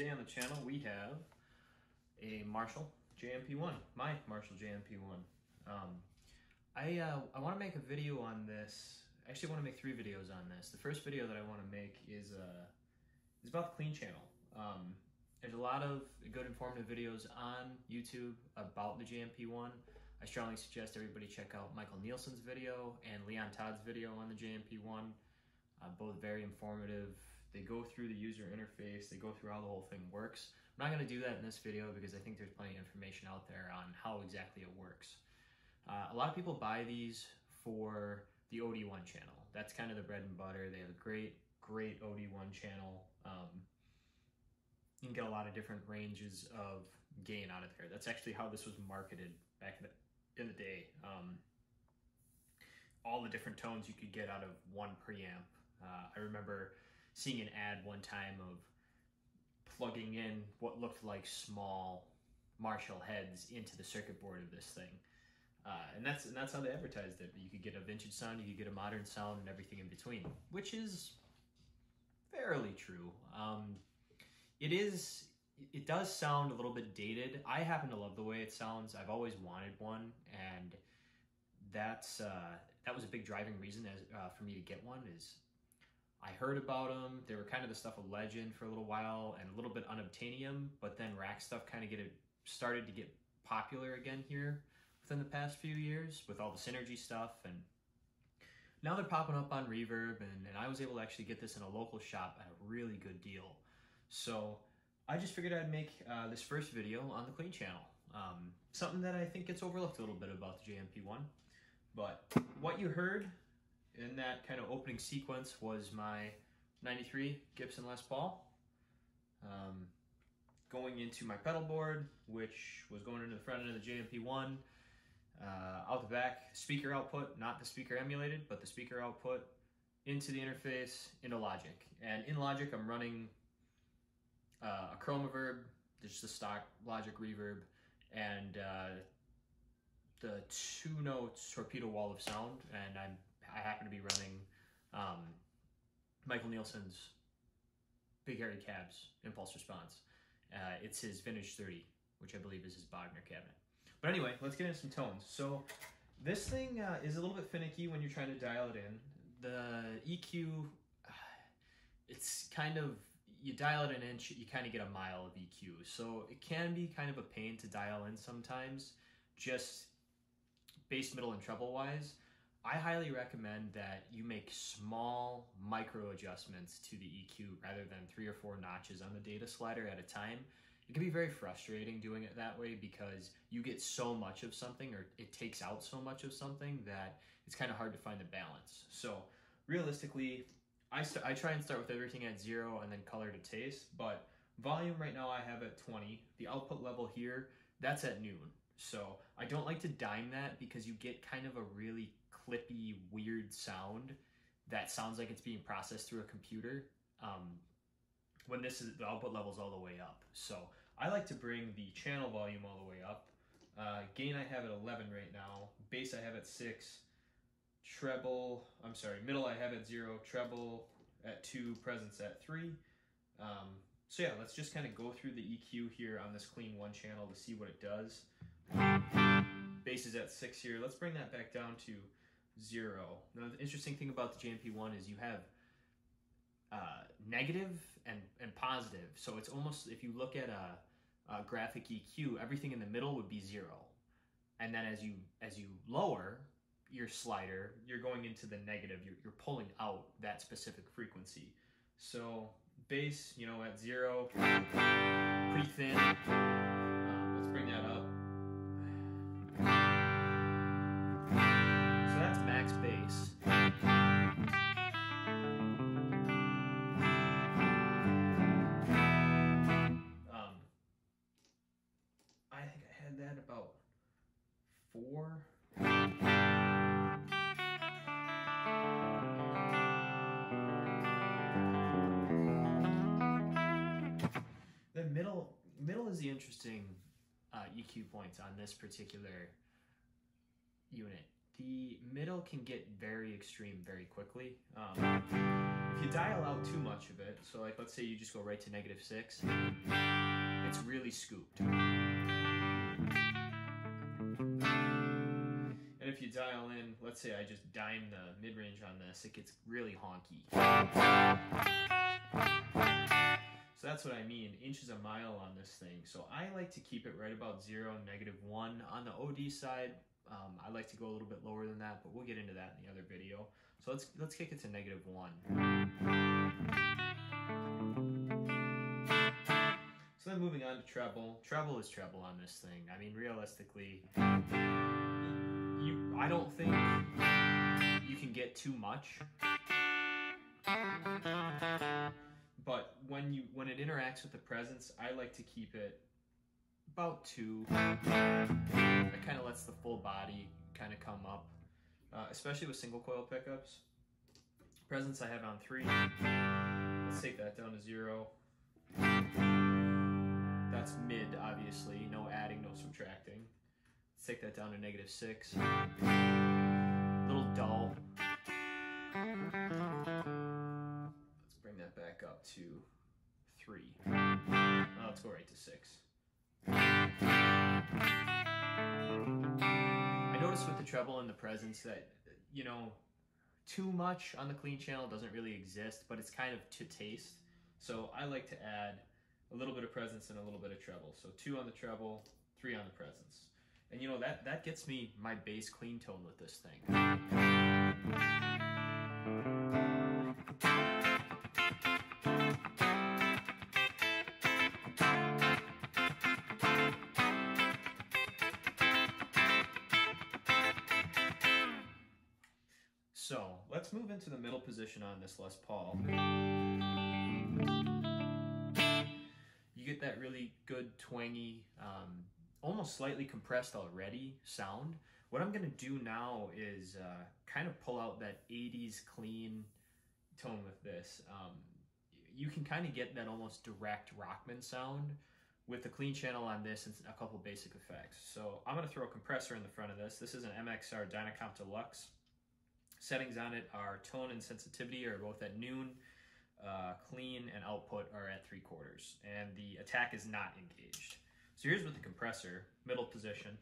today on the channel we have a Marshall JMP1, my Marshall JMP1. I want to make a video on this. Actually, I want to make 3 videos on this. The first video that I want to make is about the clean channel. There's a lot of good informative videos on YouTube about the JMP1. I strongly suggest everybody check out Michael Nielsen's video and Leon Todd's video on the JMP1. Both very informative. They go through the user interface, they go through how the whole thing works. I'm not going to do that in this video because I think there's plenty of information out there on how exactly it works. A lot of people buy these for the OD1 channel. That's kind of the bread and butter. They have a great OD1 channel. You can get a lot of different ranges of gain out of there. That's actually how this was marketed back in the day. All the different tones you could get out of one preamp. I remember seeing an ad one time of plugging in what looked like small Marshall heads into the circuit board of this thing. And that's how they advertised it. You could get a vintage sound, you could get a modern sound, and everything in between, which is fairly true. It does sound a little bit dated. I happen to love the way it sounds. I've always wanted one, and that was a big driving reason for me to get one. Is I heard about them. They were kind of the stuff of legend for a little while and a little bit unobtainium, but then rack stuff kind of started to get popular again here within the past few years with all the Synergy stuff, and now they're popping up on Reverb, and I was able to actually get this in a local shop at a really good deal. So I just figured I'd make this first video on the clean channel. Something that I think gets overlooked a little bit about the JMP1. But what you heard in that kind of opening sequence was my 93 Gibson Les Paul. Going into my pedal board, which was going into the front end of the JMP1. Out the back, speaker output, not the speaker emulated, but the speaker output into the interface, into Logic. And in Logic, I'm running a Chroma Verb, just the stock Logic reverb, and the 2-note torpedo wall of sound, and I happen to be running Michael Nielsen's Big Hairy Cabs impulse response. It's his Vintage 30, which I believe is his Bogner cabinet. But anyway, let's get into some tones. So this thing is a little bit finicky when you're trying to dial it in. The EQ, it's kind of, you dial it an inch, you kind of get a mile of EQ. So it can be kind of a pain to dial in sometimes, just bass, middle, and treble wise. I highly recommend that you make small micro adjustments to the EQ rather than 3 or 4 notches on the data slider at a time. It can be very frustrating doing it that way because you get so much of something, or it takes out so much of something, that it's kind of hard to find the balance. So realistically, I try and start with everything at 0 and then color to taste, but volume right now I have at 20. The output level here, that's at noon. So I don't like to dime that because you get kind of a really clippy, weird sound that sounds like it's being processed through a computer when the output level's all the way up. So I like to bring the channel volume all the way up. Gain I have at 11 right now. Bass I have at 6. Middle I have at 0. Treble at 2. Presence at 3. So yeah, let's just kind of go through the EQ here on this clean 1 channel to see what it does. Bass is at 6 here. Let's bring that back down to 0. Now the interesting thing about the JMP1 is you have negative and positive. So it's almost, if you look at a graphic EQ, everything in the middle would be 0. And then as you lower your slider, you're going into the negative. You're pulling out that specific frequency. So bass, at 0, pretty thin. Let's bring that up. So that's max bass. I think I had that about 4. The middle is the interesting EQ points on this particular unit. The middle can get very extreme very quickly. If you dial out too much of it, so like let's say you just go right to -6, it's really scooped. And if you dial in, let's say I just dime the mid-range on this, it gets really honky. So that's what I mean, inches a mile on this thing. So I like to keep it right about 0, -1. On the OD side, I like to go a little bit lower than that, but we'll get into that in the other video. So let's kick it to -1. So then moving on to treble. Treble is treble on this thing. I mean, realistically, I don't think you can get too much. But when it interacts with the presence, I like to keep it about 2. That kind of lets the full body kind of come up, especially with single coil pickups. Presence I have on 3. Let's take that down to 0. That's mid, obviously. No adding, no subtracting. Let's take that down to -6. A little dull. Let's bring that back up to 3. Let's go right to 6. I noticed with the treble and the presence that, you know, too much on the clean channel doesn't really exist, but it's kind of to taste. So I like to add a little bit of presence and a little bit of treble. So 2 on the treble, 3 on the presence. And you know, that gets me my bass clean tone with this thing. So let's move into the middle position on this Les Paul. You get that really good twangy, almost slightly compressed already sound. What I'm going to do now is kind of pull out that 80s clean tone with this. You can kind of get that almost direct Rockman sound with the clean channel on this and a couple basic effects. So I'm going to throw a compressor in the front of this. This is an MXR Dynacomp Deluxe. Settings on it are tone and sensitivity are both at noon. Clean and output are at 3/4, and the attack is not engaged. So here's with the compressor, middle position.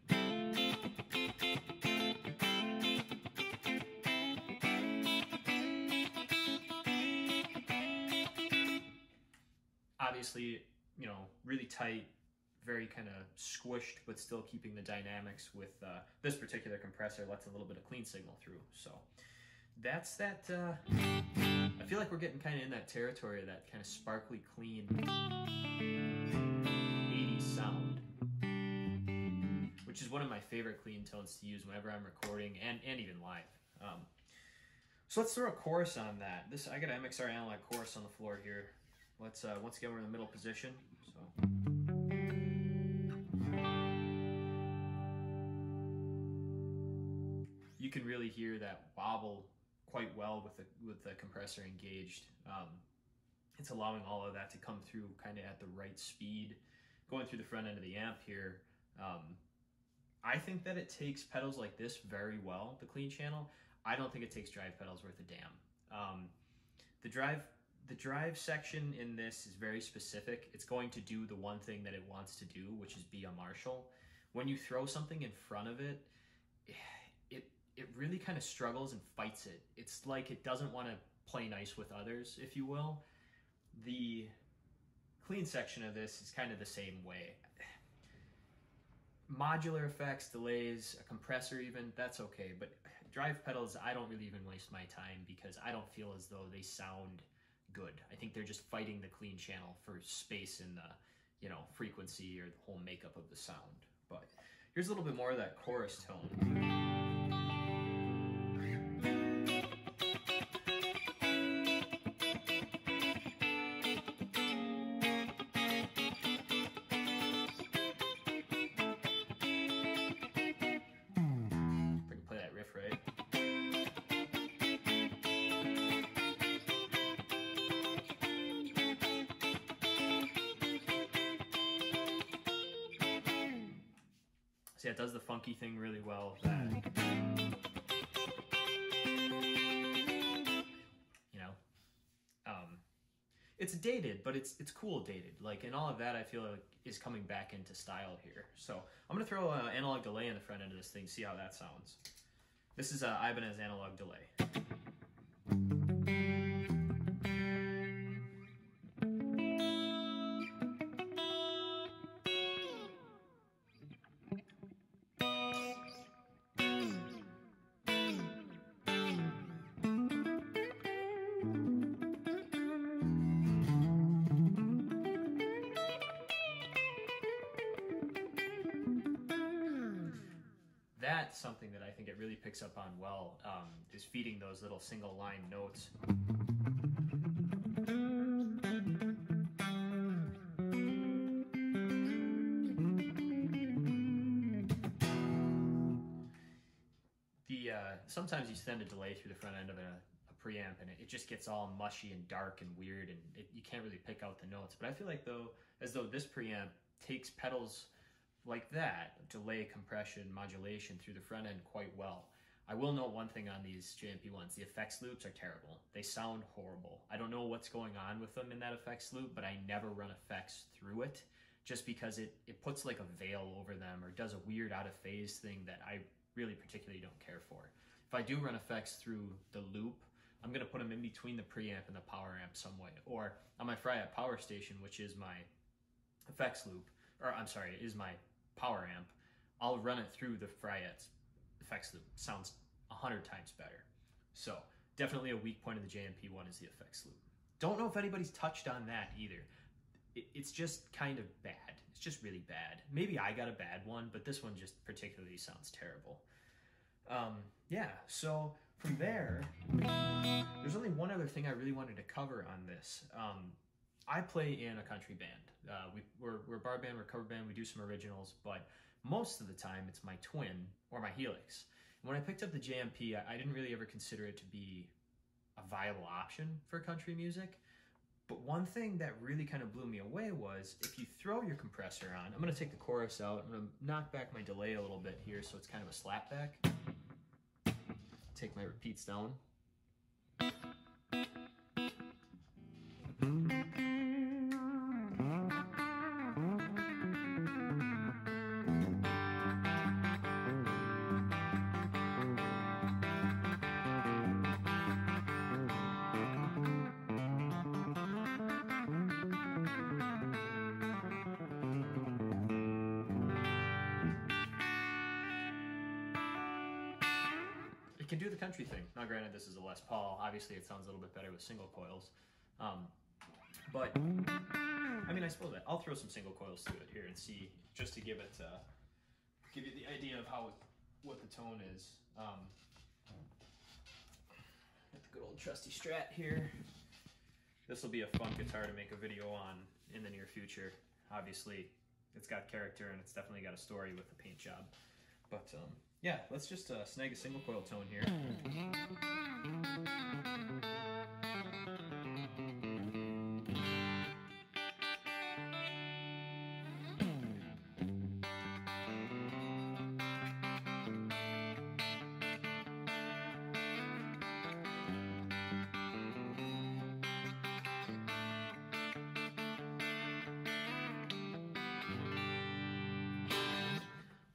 Obviously, you know, really tight, very kind of squished, but still keeping the dynamics with this particular compressor lets a little bit of clean signal through. So that's that. I feel like we're getting kind of in that territory of that kind of sparkly, clean 80s sound, which is one of my favorite clean tones to use whenever I'm recording and even live. So let's throw a chorus on that. I got an MXR analog chorus on the floor here. Let's once again, we're in the middle position. So. You can really hear that wobble quite well with the compressor engaged. It's allowing all of that to come through kind of at the right speed. Going through the front end of the amp here, I think that it takes pedals like this very well, the clean channel. I don't think it takes drive pedals worth a damn. The drive section in this is very specific. It's going to do the one thing that it wants to do, which is be a Marshall. When you throw something in front of it, it really kind of struggles and fights it. It's like it doesn't want to play nice with others, if you will. The clean section of this is kind of the same way. Modular effects, delays, a compressor even, that's okay. But drive pedals, I don't really even waste my time because I don't feel as though they sound good. I think they're just fighting the clean channel for space in the, you know, frequency or the whole makeup of the sound. But here's a little bit more of that chorus tone. So yeah, it does the funky thing really well. You know, it's dated, but it's cool dated. Like, and all of that I feel like is coming back into style here. So I'm gonna throw an analog delay in the front end of this thing, see how that sounds. This is Ibanez analog delay. That's something that I think it really picks up on well, is feeding those little single line notes. Sometimes you send a delay through the front end of a preamp and it just gets all mushy and dark and weird, and you can't really pick out the notes. But I feel like as though this preamp takes pedals like that, delay, compression, modulation through the front end quite well. I will note one thing on these JMP1s, the effects loops are terrible. They sound horrible. I don't know what's going on with them in that effects loop, but I never run effects through it just because it puts like a veil over them or does a weird out of phase thing that I really particularly don't care for. If I do run effects through the loop, I'm gonna put them in between the preamp and the power amp some way. Or on my Fryette power station, which is my effects loop, or I'm sorry, is my power amp, I'll run it through the Fryette's effects loop. Sounds 100 times better. So definitely a weak point of the JMP1 is the effects loop. Don't know if anybody's touched on that either. It's just kind of bad. It's just really bad. Maybe I got a bad one, but this one just particularly sounds terrible. Yeah, so from there, there's only one other thing I really wanted to cover on this. I play in a country band. We're a bar band, we're a cover band, we do some originals, but most of the time it's my twin or my Helix. And when I picked up the JMP, I didn't really ever consider it to be a viable option for country music. But one thing that really kind of blew me away was if you throw your compressor on, I'm going to take the chorus out, I'm going to knock back my delay a little bit here so it's kind of a slapback. Take my repeats down. Can do the country thing. Now granted, this is a Les Paul. Obviously it sounds a little bit better with single coils. But I mean, I suppose I'll throw some single coils to it here and see, just to give it give you the idea of what the tone is. Got the good old trusty Strat here. This will be a fun guitar to make a video on in the near future. Obviously it's got character and it's definitely got a story with the paint job. But yeah, let's just snag a single coil tone here.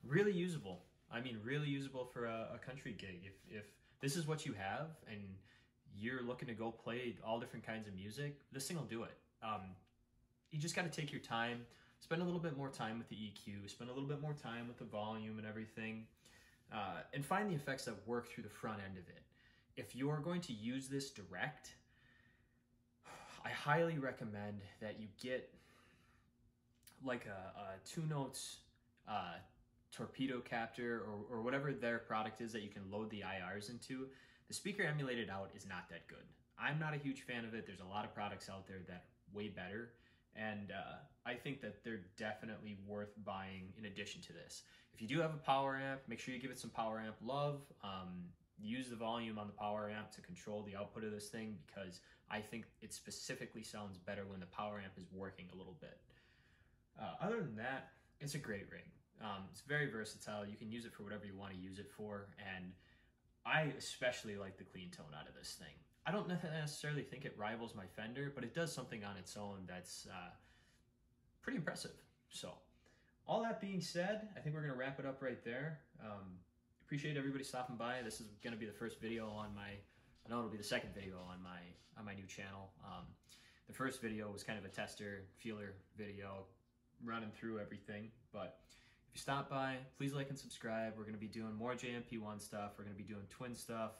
Really usable. I mean, really usable for a country gig. If this is what you have and you're looking to go play all different kinds of music, this thing will do it. You just got to take your time, spend a little bit more time with the EQ, spend a little bit more time with the volume and everything, and find the effects that work through the front end of it. If you're going to use this direct, I highly recommend that you get like a 2 notes torpedo captor or whatever their product is that you can load the IRs into. The speaker emulated out is not that good. I'm not a huge fan of it. There's a lot of products out there that are way better, and I think that they're definitely worth buying in addition to this. If you do have a power amp, make sure you give it some power amp love. Use the volume on the power amp to control the output of this thing, because I think it specifically sounds better when the power amp is working a little bit. Other than that, it's a great rig. It's very versatile. You can use it for whatever you want to use it for, and I especially like the clean tone out of this thing. I don't necessarily think it rivals my Fender, but it does something on its own that's pretty impressive. So all that being said, I think we're going to wrap it up right there. Appreciate everybody stopping by. This is going to be the first video on my, I know it'll be the second video on my new channel. The first video was kind of a tester, feeler video, running through everything. But if you stop by, please like and subscribe. We're going to be doing more JMP1 stuff. We're going to be doing twin stuff,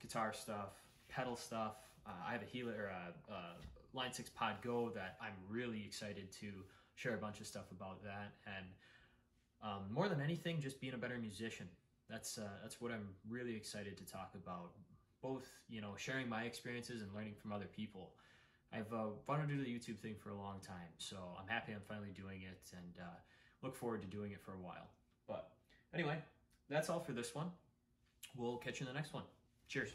guitar stuff, pedal stuff. I have a Healer, or a Line 6 Pod Go that I'm really excited to share a bunch of stuff about that. And more than anything, just being a better musician. That's what I'm really excited to talk about. Both, you know, sharing my experiences and learning from other people. I've wanted to do the YouTube thing for a long time, so I'm happy I'm finally doing it, and look forward to doing it for a while. But anyway, that's all for this one. We'll catch you in the next one. Cheers.